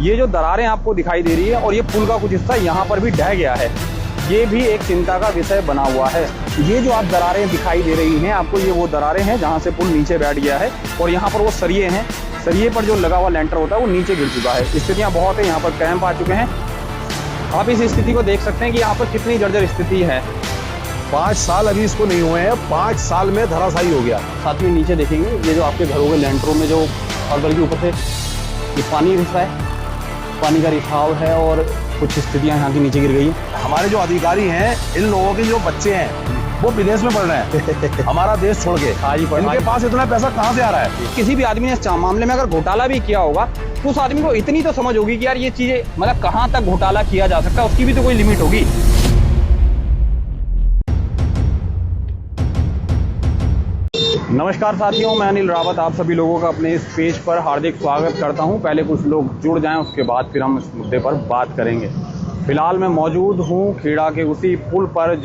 ये जो दरारें आपको दिखाई दे रही है और ये पुल का कुछ हिस्सा यहाँ पर भी ढह गया है, ये भी एक चिंता का विषय बना हुआ है। ये जो आप दरारें दिखाई दे रही हैं आपको, ये वो दरारें हैं जहाँ से पुल नीचे बैठ गया है और यहाँ पर वो सरिये हैं, सरिये पर जो लगा हुआ लेंटर होता है वो नीचे गिर चुका है। स्थितियाँ बहुत है, यहाँ पर कैंप आ चुके हैं। आप इस स्थिति को देख सकते हैं कि यहाँ पर कितनी जर्जर स्थिति है। 5 साल अभी इसको नहीं हुए हैं, 5 साल में धराशायी हो गया। साथ में नीचे देखेंगे ये जो आपके घरों के लेंटरों में जो अगल के ऊपर से ये पानी रिसा है, पानी का रिसाव है और कुछ स्थितियाँ यहाँ की नीचे गिर गई हैं। हमारे जो अधिकारी हैं, इन लोगों के जो बच्चे हैं वो विदेश में पढ़ रहे हैं हमारा देश छोड़ के। इनके पास इतना पैसा कहाँ से आ रहा है? किसी भी आदमी ने इस मामले में अगर घोटाला भी किया होगा तो उस आदमी को इतनी तो समझ होगी कि यार ये चीजें मतलब कहाँ तक घोटाला किया जा सकता है, उसकी भी तो कोई लिमिट होगी। नमस्कार साथियों, मैं अनिल रावत आप सभी लोगों का अपने इस पेज पर हार्दिक स्वागत करता हूं। पहले कुछ लोग जुड़ जाएं, उसके बाद फिर हम इस मुद्दे पर बात करेंगे। फिलहाल मैं मौजूद हूं खेड़ा के उसी पुल पर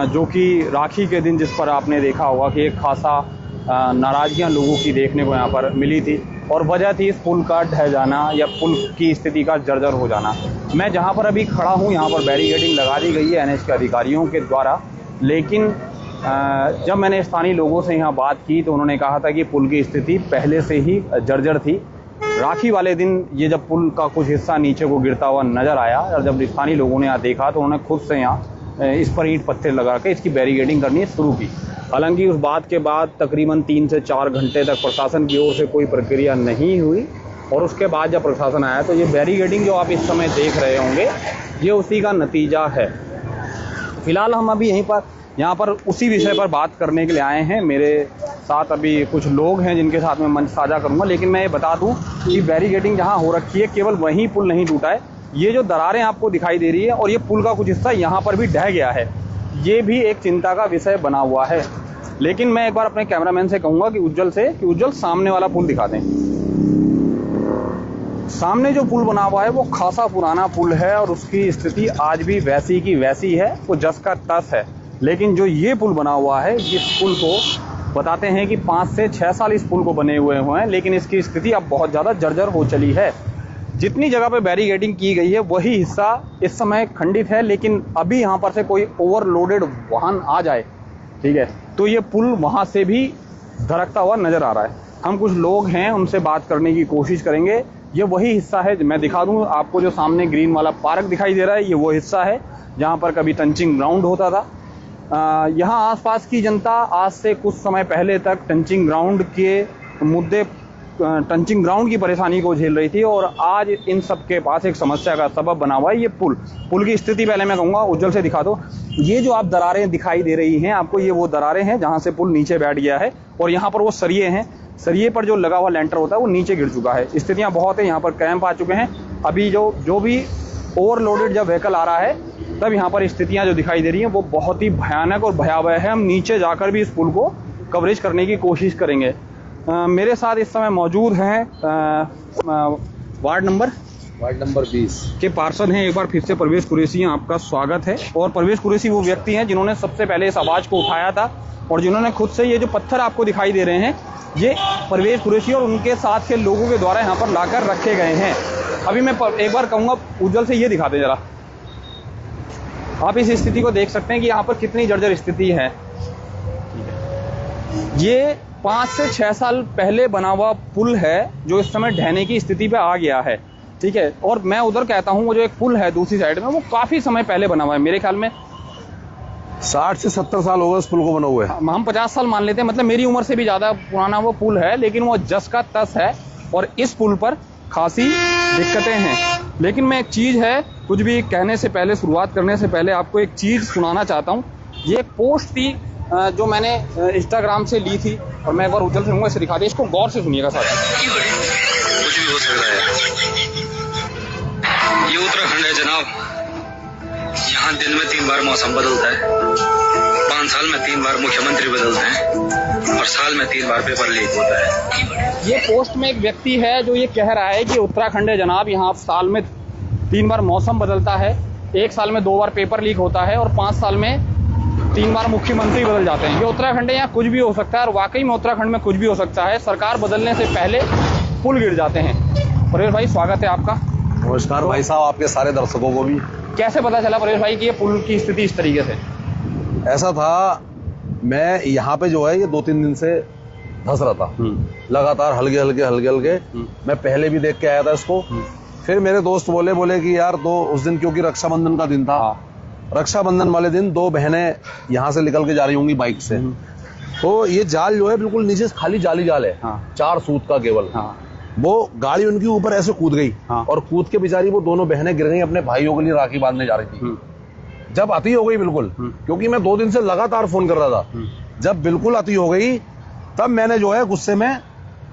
जो कि राखी के दिन जिस पर आपने देखा होगा कि एक खासा नाराज़गियाँ लोगों की देखने को यहाँ पर मिली थी और वजह थी इस पुल का ढह जाना या पुल की स्थिति का जर्जर हो जाना। मैं जहाँ पर अभी खड़ा हूँ यहाँ पर बैरिकेडिंग लगा दी गई है एनएच के अधिकारियों के द्वारा, लेकिन जब मैंने स्थानीय लोगों से यहाँ बात की तो उन्होंने कहा था कि पुल की स्थिति पहले से ही जर्जर थी। राखी वाले दिन ये जब पुल का कुछ हिस्सा नीचे को गिरता हुआ नज़र आया और जब स्थानीय लोगों ने यहाँ देखा तो उन्होंने खुद से यहाँ इस पर ईंट पत्थर लगा के इसकी बैरिकेडिंग करनी शुरू की। हालांकि उस बात के बाद तकरीबन 3 से 4 घंटे तक प्रशासन की ओर से कोई प्रक्रिया नहीं हुई और उसके बाद जब प्रशासन आया तो ये बैरिकेडिंग जो आप इस समय देख रहे होंगे ये उसी का नतीजा है। फिलहाल हम अभी यहाँ पर उसी विषय पर बात करने के लिए आए हैं। मेरे साथ अभी कुछ लोग हैं जिनके साथ मैं मंच साझा करूंगा, लेकिन मैं ये बता दूं कि बैरिकेडिंग जहाँ हो रखी है केवल वहीं पुल नहीं टूटा है। ये जो दरारें आपको दिखाई दे रही है और ये पुल का कुछ हिस्सा यहाँ पर भी ढह गया है, ये भी एक चिंता का विषय बना हुआ है। लेकिन मैं एक बार अपने कैमरामैन से कहूँगा कि उज्जवल सामने वाला पुल दिखा दें। सामने जो पुल बना हुआ है वो खासा पुराना पुल है और उसकी स्थिति आज भी वैसी की वैसी है, वो जस का तस है। लेकिन जो ये पुल बना हुआ है, इस पुल को बताते हैं कि 5 से 6 साल इस पुल को बने हुए हैं, लेकिन इसकी स्थिति अब बहुत ज़्यादा जर्जर हो चली है। जितनी जगह पे बैरिकेडिंग की गई है वही हिस्सा इस समय खंडित है, लेकिन अभी यहाँ पर से कोई ओवरलोडेड वाहन आ जाए, ठीक है, तो ये पुल वहाँ से भी धड़कता हुआ नज़र आ रहा है। हम कुछ लोग हैं उनसे बात करने की कोशिश करेंगे। ये वही हिस्सा है, मैं दिखा दूँ आपको, जो सामने ग्रीन वाला पार्क दिखाई दे रहा है, ये वो हिस्सा है जहाँ पर कभी टंचिंग ग्राउंड होता था। यहाँ आसपास की जनता आज से कुछ समय पहले तक टंचिंग ग्राउंड की परेशानी को झेल रही थी और आज इन सब के पास एक समस्या का सबब बना हुआ है ये पुल की स्थिति। पहले मैं कहूँगा उज्जवल से दिखा दो। ये जो आप दरारें दिखाई दे रही हैं आपको, ये वो दरारें हैं जहाँ से पुल नीचे बैठ गया है और यहाँ पर वो सरिये हैं, सरिये पर जो लगा हुआ लेंटर होता है वो नीचे गिर चुका है। स्थितियाँ बहुत है, यहाँ पर कैंप आ चुके हैं। अभी जो भी ओवरलोडेड जब व्हीकल आ रहा है तब यहाँ पर स्थितियाँ जो दिखाई दे रही हैं वो बहुत ही भयानक और भयावह है। हम नीचे जाकर भी इस पुल को कवरेज करने की कोशिश करेंगे। मेरे साथ इस समय मौजूद हैं वार्ड नंबर 20 के पार्षद हैं। एक बार फिर से परवेश कुरैशी, आपका स्वागत है। और परवेश कुरैशी वो व्यक्ति हैं जिन्होंने सबसे पहले इस आवाज़ को उठाया था और जिन्होंने खुद से ये जो पत्थर आपको दिखाई दे रहे हैं ये परवेश कुरैशी और उनके साथ के लोगों के द्वारा यहाँ पर लाकर रखे गए हैं। अभी मैं एक बार कहूँगा उज्जवल से ये दिखा दें जरा, आप इस स्थिति को देख सकते हैं कि यहाँ पर कितनी जर्जर स्थिति है। ये 5 से 6 साल पहले बना हुआ पुल है जो इस समय ढहने की स्थिति पे आ गया है, ठीक है। और मैं उधर कहता हूँ वो जो एक पुल है दूसरी साइड में वो काफ़ी समय पहले बना हुआ है, मेरे ख्याल में 60 से 70 साल हो गए उस पुल को बना हुए। हम 50 साल मान लेते हैं, मतलब मेरी उम्र से भी ज़्यादा पुराना वो पुल है, लेकिन वो जस का तस है और इस पुल पर खासी दिक्कतें हैं। लेकिन मैं एक चीज़ है, कुछ भी कहने से पहले, शुरुआत करने से पहले आपको एक चीज़ सुनाना चाहता हूँ। ये एक पोस्ट थी जो मैंने इंस्टाग्राम से ली थी और मैं एक बार उज्जवल से कहूँगा इसे दिखा दे, इसको गौर से सुनिएगा साथ। कुछ भी हो सकता है, ये उत्तराखंड है जनाब। यहाँ दिन में 3 बार मौसम बदलता है, 5 साल में 3 बार मुख्यमंत्री बदलते हैं और साल में 3 बार पेपर लीक होता है। ये पोस्ट में एक व्यक्ति है जो ये कह रहा है कि उत्तराखंड है जनाब, यहाँ साल में 3 बार मौसम बदलता है, 1 साल में 2 बार पेपर लीक होता है और 5 साल में 3 बार मुख्यमंत्री बदल जाते हैं। ये उत्तराखंड है, यहाँ कुछ भी हो सकता है और वाकई में उत्तराखंड में कुछ भी हो सकता है। सरकार बदलने से पहले पुल गिर जाते हैं। परेश भाई स्वागत है आपका। नमस्कार भाई साहब, आपके सारे दर्शकों को भी। कैसे पता चला परेश भाई कि ये पुल की स्थिति इस तरीके से? ऐसा था, मैं यहाँ पे जो है ये 2-3 दिन से धंस रहा था लगातार, हल्के हल्के। मैं पहले भी देख के आया था इसको। फिर मेरे दोस्त बोले कि यार उस दिन, क्योंकि रक्षाबंधन का दिन था, रक्षाबंधन वाले दिन 2 बहनें यहाँ से निकल के जा रही होंगी बाइक से, तो ये जाल जो है बिल्कुल नीचे खाली जाल है, 4 सूत का केवल। वो गाड़ी उनके ऊपर ऐसे कूद गई और कूद के बेचारी वो दोनों बहनें गिर गई, अपने भाइयों के लिए राखी बांधने जा रही थी। जब अति हो गई बिल्कुल, क्योंकि मैं 2 दिन से लगातार फोन कर रहा था, जब बिल्कुल अति हो गई तब मैंने जो है गुस्से में,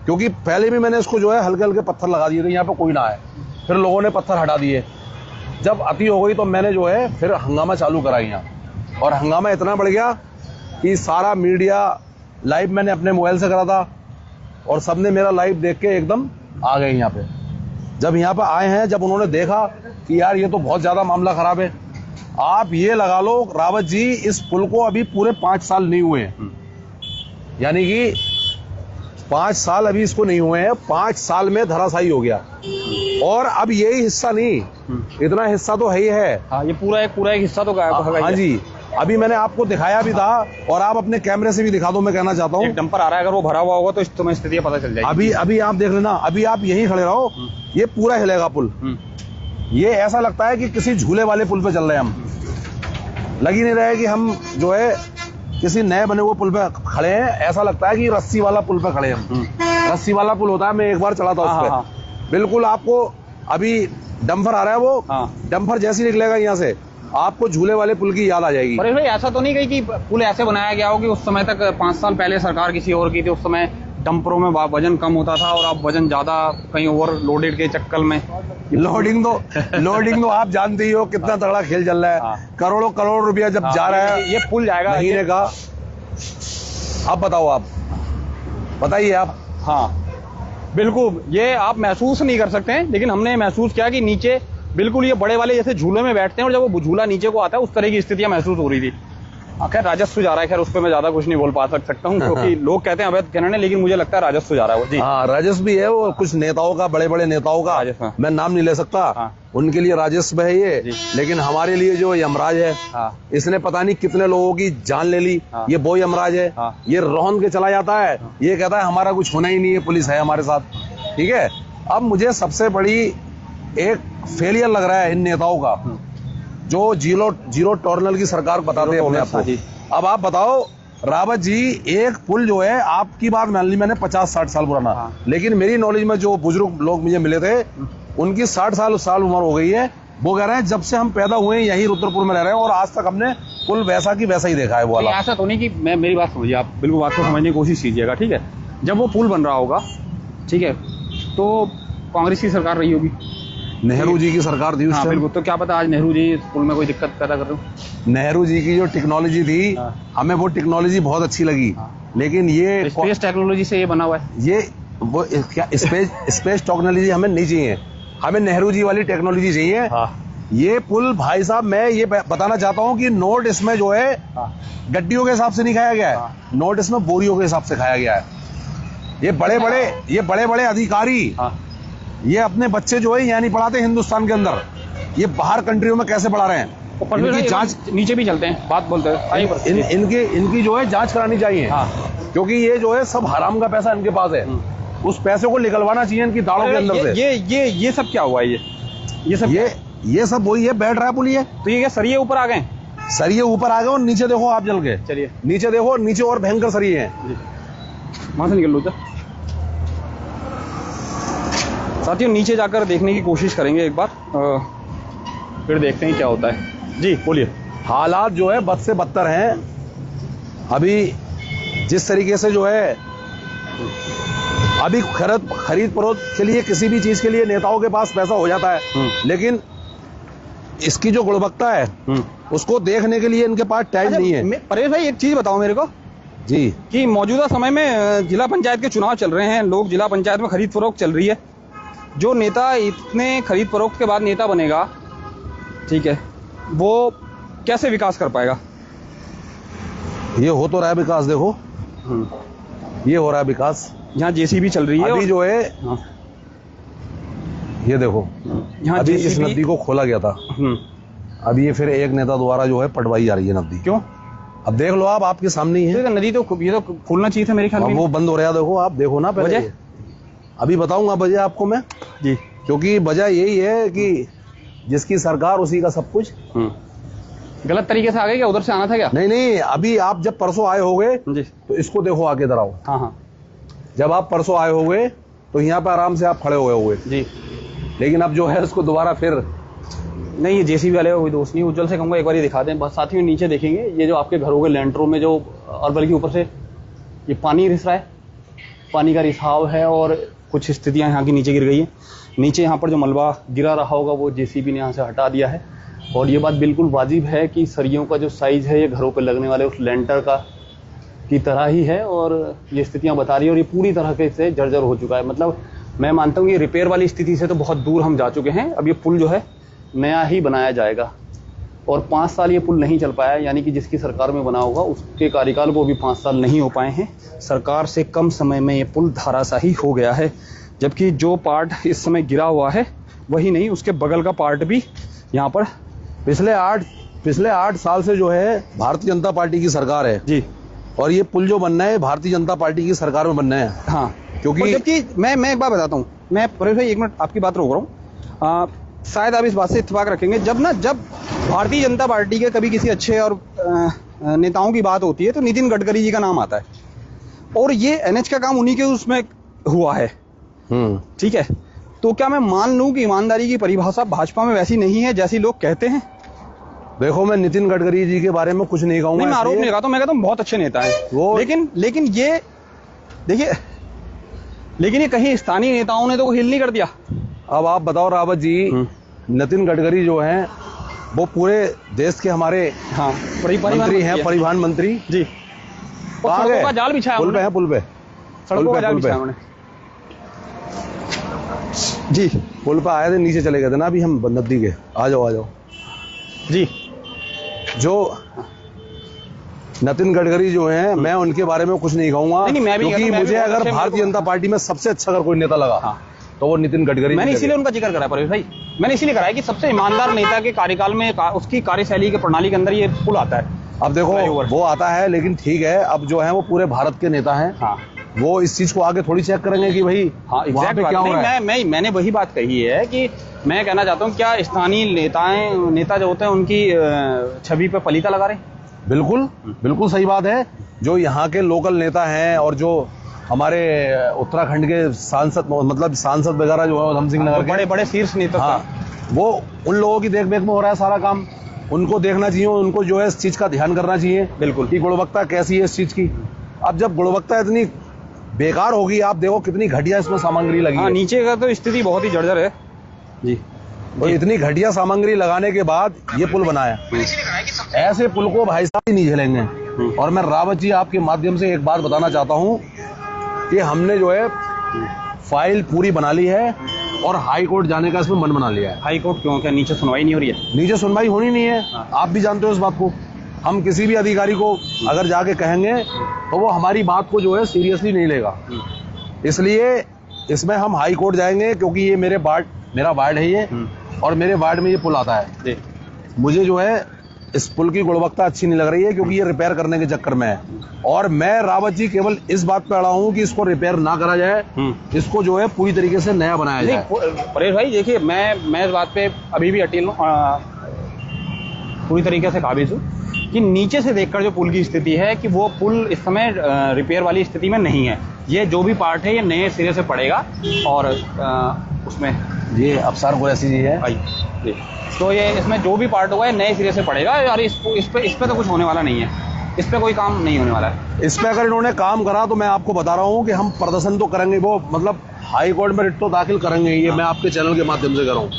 क्योंकि पहले भी मैंने इसको जो है हल्के पत्थर लगा दिए थे यहाँ पे कोई ना आए, फिर लोगों ने पत्थर हटा दिए। जब अति हो गई तो मैंने जो है फिर हंगामा चालू करा यहाँ, और हंगामा इतना बढ़ गया कि सारा मीडिया लाइव मैंने अपने मोबाइल से करा था, और सबने मेरा लाइव देख के एकदम आ गए यहाँ पे। जब यहाँ पे आए हैं, जब उन्होंने देखा कि यार ये तो बहुत ज्यादा मामला खराब है, आप ये लगा लो रावत जी, इस पुल को अभी पूरे 5 साल नहीं हुए हैं, यानी कि 5 साल अभी इसको नहीं हुए हैं, 5 साल में धराशायी हो गया। और अब यही हिस्सा नहीं, इतना हिस्सा तो है ही है। ये पूरा एक हिस्सा तो गायब हो गया। हाँ जी, अभी मैंने आपको दिखाया भी था, और आप अपने कैमरे से भी दिखा दो। मैं कहना चाहता हूँ, एक डंपर आ रहा है, अगर वो भरा हुआ होगा तो इस तुम्हें स्थिति पता चल जाएगी। अभी आप देख लेना, अभी आप यहीं खड़े रहो, ये पूरा हिलेगा पुल। ये ऐसा लगता है कि किसी झूले वाले पुल पे चल रहे हैं हम, लग ही नहीं रहा है कि हम जो है किसी नए बने हुए पुल पे खड़े हैं। ऐसा लगता है कि रस्सी वाला पुल पे खड़े हैं हम। रस्सी वाला पुल होता है, मैं एक बार चला था उस पे, बिल्कुल आपको अभी डंपर आ रहा है, वो डंपर जैसे ही निकलेगा यहाँ से आपको झूले वाले पुल की याद आ जाएगी। परेश भाई ऐसा तो नहीं कही कि पुल ऐसे बनाया गया हो कि उस समय तक 5 साल पहले सरकार किसी और की थी, उस समय डंपरों में वजन कम होता था और अब वजन ज्यादा, कहीं ओवर लोडेड के चक्कर में लोडिंग तो आप जानते ही हो कितना तगड़ा खेल चल रहा है। करोड़ों रुपया जब जा रहा है, ये पुल जाएगा महीने का। अब बताओ, आप बताइए आप। बिल्कुल, ये आप महसूस नहीं कर सकते हैं, लेकिन हमने महसूस किया कि नीचे बिल्कुल ये बड़े वाले जैसे झूले में बैठते हैं, और जब वो झूला नीचे को आता है उस तरह की स्थितियां महसूस हो रही थी। खैर राजस्व जा रहा है, खैर उस पर मैं ज्यादा कुछ नहीं बोल सकता हूँ, क्योंकि लोग कहते हैं अवैध खनन है, लेकिन मुझे लगता है राजस्व जा रहा है वो। जी हाँ, राजस्व भी है वो, कुछ नेताओं का, बड़े नेताओं का, मैं नाम नहीं ले सकता, उनके लिए राजस्व है ये। लेकिन हमारे लिए जो यमराज है, इसने पता नहीं कितने लोगों की जान ले ली। ये वो यमराज है, ये रोहन के चला जाता है, ये कहता है हमारा कुछ होना ही नहीं है, पुलिस है हमारे साथ। ठीक है, अब मुझे सबसे बड़ी एक फेलियर लग रहा है इन नेताओं का, जो जीरो टॉलरेंस की सरकार बताते हैं अपने आप को। अब आप बताओ रावत जी, एक पुल जो है, आपकी बात मान ली मैंने 50-60 साल पुराना, लेकिन मेरी नॉलेज में जो बुजुर्ग लोग मुझे मिले थे, उनकी 60 साल उम्र हो गई है। वो कह रहे हैं जब से हम पैदा हुए हैं यही रुद्रपुर में रह रहे हैं, और आज तक हमने पुल वैसा की वैसा ही देखा है। वो वाला ऐसा तो नहीं कि मेरी बात समझिए, आप बिल्कुल बात को समझने की कोशिश कीजिएगा। ठीक है, जब वो पुल बन रहा होगा, ठीक है, तो कांग्रेस की सरकार रही होगी, नेहरू जी की सरकार थी उस टाइम। बिल्कुल, तो क्या पता आज नेहरू जी इस पुल में कोई दिक्कत पैदा कर रहे हो। नेहरू जी की जो टेक्नोलॉजी थी, हमें वो टेक्नोलॉजी बहुत अच्छी लगी, लेकिन ये स्पेस टेक्नोलॉजी से ये बना हुआ है। ये वो क्या स्पेस टेक्नोलॉजी हमें नहीं चाहिए, हमें नेहरू जी वाली टेक्नोलॉजी चाहिए। ये पुल भाई साहब, मैं ये बताना चाहता हूँ कि नोट इसमें जो है गड्डियों के हिसाब से नहीं खाया गया है, नोट इसमें बोरियों के हिसाब से खाया गया है। ये बड़े बड़े अधिकारी, ये अपने बच्चे जो है यहाँ नहीं पढ़ाते हिंदुस्तान के अंदर, ये बाहर कंट्रियों में कैसे पढ़ा रहे हैं। इनकी जांच, नीचे भी चलते हैं, बात बोलते हैं, इनकी जो है जांच करानी चाहिए, क्योंकि ये जो है सब हराम का पैसा इनके पास है, उस पैसे को निकलवाना चाहिए इनकी दाड़ों के अंदर से। ये सब क्या हुआ है? ये सब वही है, बैठ रहा है पुल। ये तो ये क्या सरिये ऊपर आ गए? सरिये ऊपर आ गए, और नीचे देखो आप जल के, चलिए नीचे देखो, नीचे और भयंकर सरिये हैं। वहां से निकल लो। साथियों, नीचे जाकर देखने की कोशिश करेंगे एक बार, फिर देखते हैं क्या होता है। जी बोलिए। हालात जो है बद से बदतर हैं। अभी जिस तरीके से जो है, अभी खरीद फरोख्त के लिए, किसी भी चीज के लिए नेताओं के पास पैसा हो जाता है, लेकिन इसकी जो गुणवत्ता है उसको देखने के लिए इनके पास टाइम नहीं है। परेश भाई, एक चीज बताओ मेरे को जी, कि मौजूदा समय में जिला पंचायत के चुनाव चल रहे हैं, लोग जिला पंचायत में खरीद फरोख्त चल रही है, जो नेता इतने खरीद फरोख्त के बाद नेता बनेगा, ठीक है, वो कैसे विकास कर पाएगा? ये हो तो रहा है विकास, देखो ये हो रहा है विकास, यहाँ जेसीबी चल रही है अभी जो है ये देखो यहाँ अभी इस JCB नदी को खोला गया था, अब ये फिर एक नेता द्वारा जो है पटवाई जा रही है नदी। क्यों? अब देख लो आप, आपके सामने ही है। तो नदी तो ये तो खोलना चाहिए था मेरे ख्याल अब में। वो बंद हो रहा है, देखो आप देखो ना पहले। वजह? अभी बताऊंगा वजह आपको मैं जी। क्योंकि वजह यही है कि जिसकी सरकार उसी का सब कुछ। गलत तरीके से आ गए क्या? उधर से आना था क्या? नहीं, अभी आप जब परसों आए होगे जी। तो इसको देखो, आके इधर आओ। हाँ। जब आप परसों आए होगे तो यहाँ पे आराम से आप खड़े हुए होगे जी। लेकिन अब जो है उसको दोबारा फिर नहीं, ये JCB वाले का कोई दोस्त नहीं। उज्जवल से कहूँगा एक बार ये दिखा दें। बस साथ ही में नीचे देखेंगे ये जो आपके घरों के लेंटरों में जो, और बल्कि ऊपर से ये पानी रिस रहा है, पानी का रिसाव है और कुछ स्थितियाँ यहाँ की नीचे गिर गई हैं। नीचे यहाँ पर जो मलबा गिरा रहा होगा वो JCB ने यहाँ से हटा दिया है। और ये बात बिल्कुल वाजिब है कि सरियों का जो साइज़ है ये घरों पर लगने वाले उस लेंटर का की तरह ही है और ये स्थितियाँ बता रही है। और ये पूरी तरह से जर्जर हो चुका है। मतलब मैं मानता हूँ ये रिपेयर वाली स्थिति से तो बहुत दूर हम जा चुके हैं। अब ये पुल जो है नया ही बनाया जाएगा और 5 साल ये पुल नहीं चल पाया, यानी कि जिसकी सरकार में बना होगा उसके कार्यकाल को भी 5 साल नहीं हो पाए हैं। सरकार से कम समय में ये पुल धराशायी हो गया है, जबकि जो पार्ट इस समय गिरा हुआ है वही नहीं, उसके बगल का पार्ट भी यहाँ पर पिछले 8 साल से जो है भारतीय जनता पार्टी की सरकार है जी। और ये पुल जो बनना है भारतीय जनता पार्टी की सरकार में बनना है। हाँ, क्योंकि जबकि मैं एक बात बताता हूँ, मैं परेश भाई 1 मिनट आपकी बात रोक रहा हूँ। शायद आप इस बात से इत्तेफाक रखेंगे, जब भारतीय जनता पार्टी के कभी किसी अच्छे और नेताओं की बात होती है तो नितिन गडकरी जी का नाम आता है और ये NH का काम उन्हीं के उसमें हुआ है। ठीक है, तो क्या मैं मान लूं कि ईमानदारी की परिभाषा भाजपा में वैसी नहीं है जैसी लोग कहते हैं? देखो, मैं नितिन गडकरी जी के बारे में कुछ नहीं कहूंगा। मैं आरोप नहीं लगा, तो मैं कहता हूँ बहुत अच्छे नेता हैं वो, लेकिन ये देखिए, लेकिन ये कहीं स्थानीय नेताओं ने तो हिल नहीं कर दिया। अब आप बताओ रावत जी, नितिन गडकरी जो हैं वो पूरे देश के हमारे मंत्री हैं, परिवहन मंत्री जी। सड़कों का जाल बिछाया, पुल पे है, पुल पे सड़कों का जाल बिछाया उन्होंने जी। पुल पे आए थे, नीचे चले गए थे ना अभी हम नदी के। आ जाओ जी। जो नितिन गडकरी जो हैं, मैं उनके बारे में कुछ नहीं कहूंगा क्योंकि मुझे अगर भारतीय जनता पार्टी में सबसे अच्छा अगर कोई नेता लगा तो वो नितिन गडकरी। मैंने इसीलिए उनका जिक्र करा परेश भाई, मैंने इसीलिए कराया कि सबसे ईमानदार नेता के कार्यकाल में उसकी कार्यशैली के प्रणाली के अंदर ये पुल आता है। अब देखो वो आता है, लेकिन ठीक है, अब जो है वो पूरे भारत के नेता हैं। हाँ, वो इस चीज को आगे थोड़ी चेक करेंगे कि भाई हाँ एग्जैक्ट क्या हो रहा है। मैंने वही बात कही है कि मैं कहना चाहता हूँ, क्या स्थानीय नेता जो होते हैं उनकी छवि पे पलीता लगा रहे हैं? बिल्कुल सही बात है। जो यहाँ के लोकल नेता हैं और जो हमारे उत्तराखंड के सांसद वगैरह जो है उधम सिंह नगर बड़े बड़े शीर्ष नेता, वो उन लोगों की देख रेख में हो रहा है सारा काम। उनको देखना चाहिए, उनको जो है इस चीज का ध्यान करना चाहिए बिल्कुल कि गुणवत्ता कैसी है इस चीज की। अब जब गुणवत्ता इतनी बेकार होगी, आप देखो कितनी घटिया इसमें सामग्री लगी है। नीचे का तो स्थिति बहुत ही जर्जर है जी। और इतनी घटिया सामग्री लगाने के बाद ये पुल बनाया, ऐसे पुल को भाई साहब ही नहीं झेलेंगे। और मैं रावत जी आपके माध्यम से एक बात बताना चाहता हूँ कि हमने जो है फाइल पूरी बना ली है और हाई कोर्ट जाने का इसमें मन बना लिया है। हाई कोर्ट क्यों? क्या नीचे सुनवाई नहीं हो रही है? नीचे सुनवाई होनी नहीं है, आप भी जानते हो इस बात को। हम किसी भी अधिकारी को अगर जाके कहेंगे तो वो हमारी बात को जो है सीरियसली नहीं लेगा, इसलिए इसमें हम हाई कोर्ट जाएंगे क्योंकि ये मेरा वार्ड है ये, और मेरे वार्ड में ये पुल आता है। मुझे जो है इस पुल की गुणवत्ता अच्छी नहीं लग रही है क्योंकि ये रिपेयर करने के चक्कर में है। और मैं रावत जी केवल इस बात पे अड़ा हूँ कि इसको रिपेयर ना करा जाए, इसको जो है पूरी तरीके से नया बनाया जाए। परेश भाई देखिए, मैं इस बात पे अभी भी अटल हूँ, पूरी तरीके से काबिज हूँ कि नीचे से देखकर जो पुल की स्थिति है कि वो पुल इस समय रिपेयर वाली स्थिति में नहीं है। ये जो भी पार्ट है ये नए सिरे से पड़ेगा और उसमें ये अफसर कुरैशी जी है जी, तो ये इसमें जो भी पार्ट होगा नए सिरे से पड़ेगा और इस पे तो कुछ होने वाला नहीं है, इस पे कोई काम नहीं होने वाला है। इस पे अगर इन्होंने काम करा तो मैं आपको बता रहा हूँ कि हम प्रदर्शन तो करेंगे, वो मतलब हाई कोर्ट में रिट तो दाखिल करेंगे, ये मैं आपके चैनल के माध्यम से कर रहा हूँ।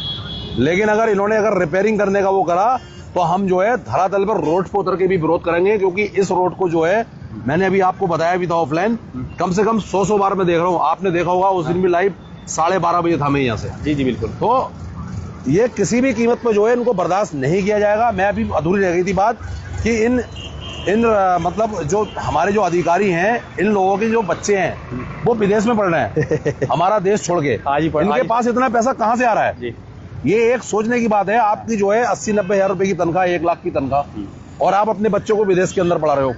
लेकिन अगर रिपेयरिंग करने का वो करा तो हम जो है धरातल पर रोड पर उतर के भी विरोध करेंगे, क्योंकि इस रोड को जो है मैंने अभी आपको बताया भी था ऑफलाइन, कम से कम 100 बार मैं देख रहा हूँ। आपने देखा होगा उस दिन भी लाइव 12:30 बजे था मैं यहाँ से। जी बिल्कुल। तो ये किसी भी कीमत पर जो है इनको बर्दाश्त नहीं किया जाएगा। मैं अभी अधूरी रह गई थी बात कि इन मतलब जो हमारे जो अधिकारी हैं, इन लोगों के जो बच्चे हैं वो विदेश में पढ़ रहे हैं हमारा देश छोड़ के। इनके पास इतना पैसा कहाँ से आ रहा है? ये एक सोचने की बात है। आपकी जो है 80-90 हजार रुपए की तनख्वाह, 1 लाख की तनख्वाह, और आप अपने बच्चों को विदेश के अंदर पढ़ा रहे हो,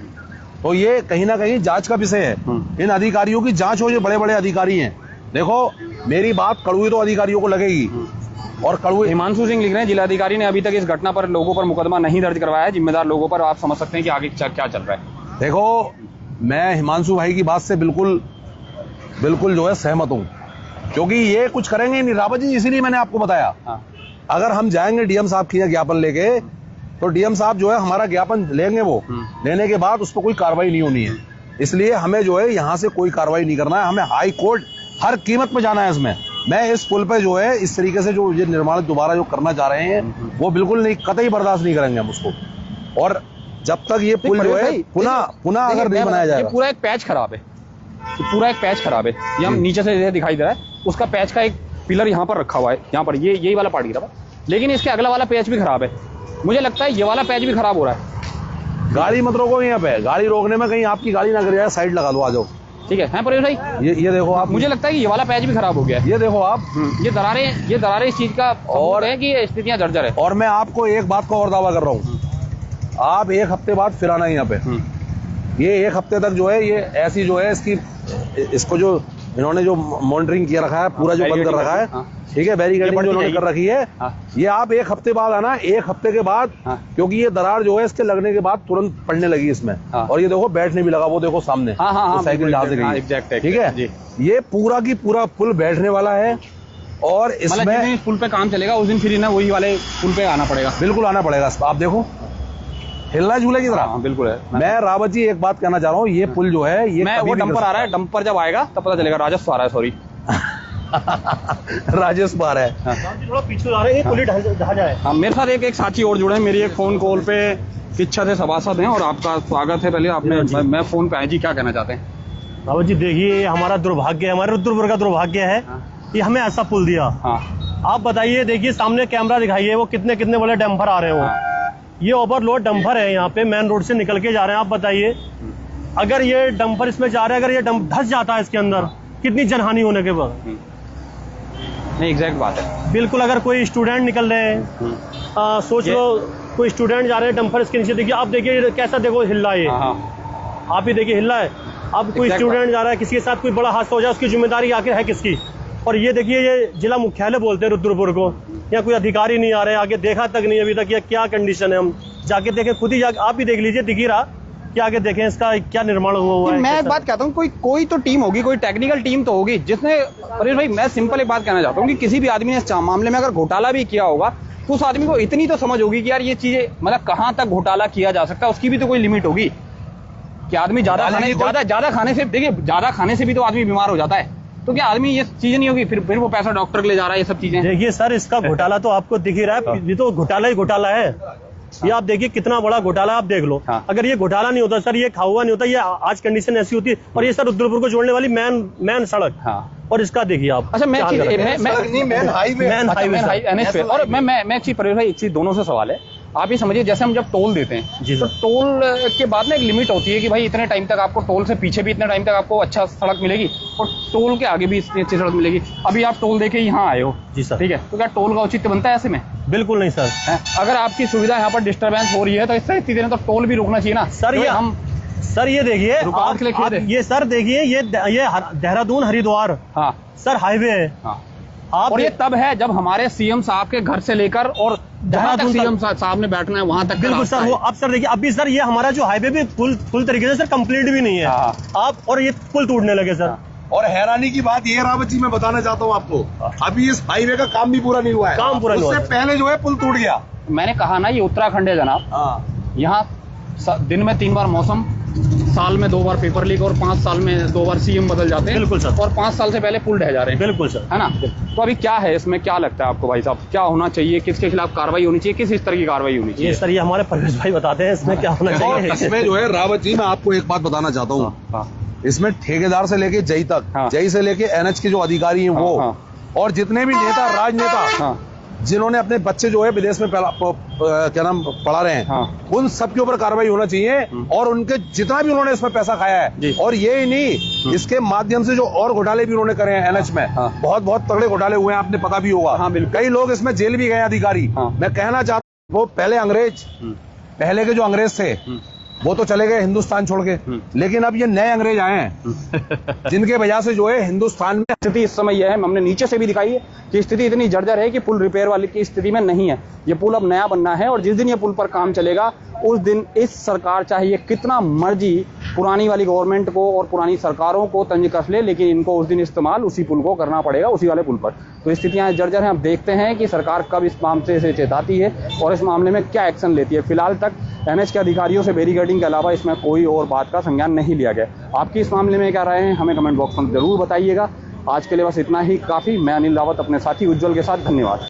तो ये कहीं ना कहीं जांच का विषय है। इन अधिकारियों की जांच हो, जो बड़े बड़े अधिकारी हैं। देखो मेरी बात कड़वी तो अधिकारियों को लगेगी, और कड़वी। हिमांशु सिंह लिख रहे हैं, जिलाधिकारी ने अभी तक इस घटना पर लोगों पर मुकदमा नहीं दर्ज करवाया है, जिम्मेदार लोगों पर। आप समझ सकते हैं कि आगे क्या चल रहा है। देखो मैं हिमांशु भाई की बात से बिल्कुल जो है सहमत हूँ, क्योंकि ये कुछ करेंगे नहीं रावत जी, इसीलिए मैंने आपको बताया। अगर हम जाएंगे डीएम साहब की ज्ञापन लेके, तो डीएम साहब जो है हमारा ज्ञापन लेंगे, वो लेने के बाद उस पर कोई कार्रवाई नहीं होनी है। इसलिए हमें जो है यहाँ से कोई कार्रवाई नहीं करना है, हमें हाई कोर्ट हर कीमत पे जाना है इसमें। मैं इस पुल पे जो है इस तरीके से जो ये निर्माण दोबारा जो करना चाह रहे हैं, वो बिल्कुल नहीं, कतई बर्दाश्त नहीं करेंगे हम उसको। और जब तक ये पुल जो है पुनः अगर नहीं बनाया जाएगा, पूरा एक पैच खराब है, पूरा एक पैच खराब है। ये हम नीचे से दिखाई दे रहा है, उसका पैच का एक पिलर यहाँ पर रखा हुआ है, यहाँ पर यही वाला पार्ट गिरा हुआ है, लेकिन इसके अगला वाला पैच भी खराब है। मुझे लगता है ये वाला पैच भी खराब हो रहा है। गाड़ी मत रोको यहाँ पे, गाड़ी रोकने में कहीं आपकी गाड़ी ना गिर जाए, साइड लगा दो, आ जाओ। ठीक है परेश भाई, ये देखो आप, मुझे लगता है कि ये वाला पैच भी खराब हो गया है। ये देखो आप, ये दरारें इस चीज का और है कि स्थितियां जर्जर है। और मैं आपको एक बात का और दावा कर रहा हूँ, आप 1 हफ्ते बाद फिर आना यहाँ पे। ये 1 हफ्ते तक जो है ये ऐसी जो है इसको जो इन्होंने जो मॉनिटरिंग किया रखा है, पूरा जो बंद कर रखा है, ठीक है, बैरिकेडिंग जो इन्होंने कर रखी है, ये आप 1 हफ्ते बाद आना। 1 हफ्ते के बाद, क्योंकि ये दरार जो है इसके लगने के बाद तुरंत पड़ने लगी इसमें। और ये देखो बैठने भी लगा, वो देखो सामने साइकिल डाल गई, ठीक है। ये पूरा की पूरा पुल बैठने वाला है, और इसमें इस पुल पे काम चलेगा उस दिन फिर ना वही वाले पुल पे आना पड़ेगा। बिल्कुल आना पड़ेगा। आप देखो हिलना झूले की तरह। बिल्कुल है। मैं रावत जी एक बात कहना चाह रहा हूँ, ये पुल जो है ये वो डंपर आ रहा है, डंपर जब आएगा तब पता चलेगा। राजस्व आ रहा है, सॉरी राजस्व आ रहा है, थोड़ा पीछे आ रहे हैं, पुल ढह जाए। हाँ, मेरे साथ एक साथी और जुड़े हैं, मेरी एक फोन कॉल पे इच्छा से सभासद हैं, और आपका स्वागत है। पहले आपने मैं फोन पे आए जी, क्या कहना चाहते हैं? रावत जी देखिए, हमारा दुर्भाग्य है, हमारे रुद्रपुर का दुर्भाग्य है कि हमें ऐसा पुल दिया। आप बताइए, देखिए सामने कैमरा दिखाइए, वो कितने बड़े डंपर आ रहे हो। ये ओवरलोड डंपर है, यहाँ पे मेन रोड से निकल के जा रहे हैं। आप बताइए, अगर ये डंपर इसमें जा रहे हैं, अगर ये धस जाता है इसके अंदर, कितनी जनहानि होने के बाद। नहीं, एग्जैक्ट बात है। बिल्कुल, अगर कोई स्टूडेंट निकल रहे हैं, सोच लो कोई स्टूडेंट जा रहे हैं डंपर इसके नीचे, देखिए आप देखिए कैसा, देखो हिल रहा है ये, आप ही देखिए हिल रहा है। अब कोई स्टूडेंट जा रहा है, किसी के साथ कोई बड़ा हादसा हो जाए, उसकी जिम्मेदारी आखिर है किसकी? और ये देखिए, ये जिला मुख्यालय बोलते हैं रुद्रपुर को, यहाँ कोई अधिकारी नहीं आ रहे, आगे देखा तक नहीं अभी तक ये क्या कंडीशन है। हम जाके देखें, खुद ही जाके आप ही देख लीजिए, दिख ही रहा कि आगे देखें इसका क्या निर्माण हुआ है। मैं एक बात कहता हूँ, कोई तो टीम होगी, कोई टेक्निकल टीम तो होगी जिसने, परेश भाई मैं सिंपल एक बात कहना चाहता हूँ कि किसी भी आदमी ने इस मामले में अगर घोटाला भी किया होगा, तो उस आदमी को इतनी तो समझ होगी कि यार ये चीजें मतलब कहाँ तक घोटाला किया जा सकता है, उसकी भी तो कोई लिमिट होगी। कि आदमी ज्यादा खाने से, देखिए ज्यादा खाने से भी तो आदमी बीमार हो जाता है, तो क्या आदमी ये चीजें नहीं होगी, फिर वो पैसा डॉक्टर के ले जा रहा है, ये सब चीजें। देखिए सर, इसका घोटाला तो आपको दिख ही रहा है, ये तो घोटाला ही घोटाला है। ये आप देखिए कितना बड़ा घोटाला, आप देख लो। अगर ये घोटाला नहीं होता सर, ये खावा नहीं होता, ये आज कंडीशन ऐसी होती है। और ये सर रुद्रपुर को जोड़ने वाली मेन सड़क, और इसका देखिए आप। अच्छा, मेन हाईवे एनएच पे। और मैं एक चीज, परेश भाई एक चीज, दोनों से सवाल है। आप ये समझिए, जैसे हम जब टोल देते हैं, तो टोल के बाद ना एक लिमिट होती है कि भाई इतने टाइम तक आपको, टोल से पीछे भी इतने टाइम तक आपको अच्छा सड़क मिलेगी, और टोल के आगे भी इतनी अच्छी सड़क मिलेगी। अभी आप टोल देके यहाँ आए हो जी सर, ठीक है, तो क्या टोल का औचित्य बनता है ऐसे में? बिल्कुल नहीं सर। अगर आपकी सुविधा यहाँ पर डिस्टर्बेंस हो रही है, तो इससे इतनी देर तो टोल भी रुकना चाहिए ना सर। ये देखिए, ये सर देखिए, ये देहरादून हरिद्वार सर हाईवे है। और ये तब है जब हमारे सीएम साहब के घर से लेकर और जहाँ तक सीएम साहब ने बैठना है वहां तक। बिल्कुल सर, वो अब सर देखिए, अभी सर ये हमारा जो हाईवे भी फुल तरीके से सर कंप्लीट भी नहीं है आप, और ये पुल टूटने लगे सर। और हैरानी की बात ये रावत जी, मैं बताना चाहता हूँ आपको, अभी इस हाईवे का काम भी पूरा नहीं हुआ है, काम पूरा नहीं हुआ। उससे पहले जो है पुल टूट गया। मैंने कहा ना, ये उत्तराखंड है जनाब। यहाँ दिन में 3 बार मौसम, साल में 2 बार पेपर लीक, और 5 साल में 2 बार सीएम बदल जाते हैं। बिल्कुल सर। और 5 साल से पहले पुल ढह जा रहे हैं। बिल्कुल सर, है ना। तो अभी क्या है इसमें, क्या लगता है आपको भाई साहब, क्या होना चाहिए, किसके खिलाफ कार्रवाई होनी चाहिए, किस तरह की कार्रवाई होनी चाहिए? ये सर, ये हमारे परवेश भाई बताते हैं इसमें क्या होना चाहिए। इसमें जो है रावत जी, मैं आपको एक बात बताना चाहता हूँ, इसमें ठेकेदार से लेके जई तक, जई से लेके एनएच के जो अधिकारी हैं वो, और जितने भी नेता, राजनेता, जिन्होंने अपने बच्चे जो है विदेश में क्या नाम पढ़ा रहे हैं, हाँ। उन सब के ऊपर कार्रवाई होना चाहिए और उनके जितना भी उन्होंने इसमें पैसा खाया जी। है, और ये ही नहीं, इसके माध्यम से जो और घोटाले भी उन्होंने करे हैं एनएच में, हाँ। बहुत बहुत तगड़े घोटाले हुए हैं, आपने पता भी होगा। हाँ, बिल्कुल। कई लोग इसमें जेल भी गए अधिकारी। हाँ। मैं कहना चाहता हूँ, वो पहले के जो अंग्रेज थे वो तो चले गए हिंदुस्तान छोड़ के, लेकिन अब ये नए अंग्रेज आए हैं जिनके वजह से जो है हिंदुस्तान में स्थिति इस समय यह है, हमने नीचे से भी दिखाई है कि स्थिति इतनी जर्जर है कि पुल रिपेयर वाली की स्थिति में नहीं है। ये पुल अब नया बनना है और जिस दिन ये पुल पर काम चलेगा उस दिन इस सरकार चाहे ये कितना मर्जी पुरानी वाली गवर्नमेंट को और पुरानी सरकारों को तंज कस ले, लेकिन इनको उस दिन इस्तेमाल उसी पुल को करना पड़ेगा, उसी वाले पुल पर। तो स्थितियां जर्जर हैं। अब देखते हैं कि सरकार कब इस मामले से चेताती है और इस मामले में क्या एक्शन लेती है। फिलहाल तक एनएच के अधिकारियों से बैरिकेडिंग के अलावा इसमें कोई और बात का संज्ञान नहीं लिया गया। आपकी इस मामले में क्या राय है, हमें कमेंट बॉक्स में जरूर बताइएगा। आज के लिए बस इतना ही काफ़ी। मैं अनिल रावत अपने साथी उज्जवल के साथ, धन्यवाद।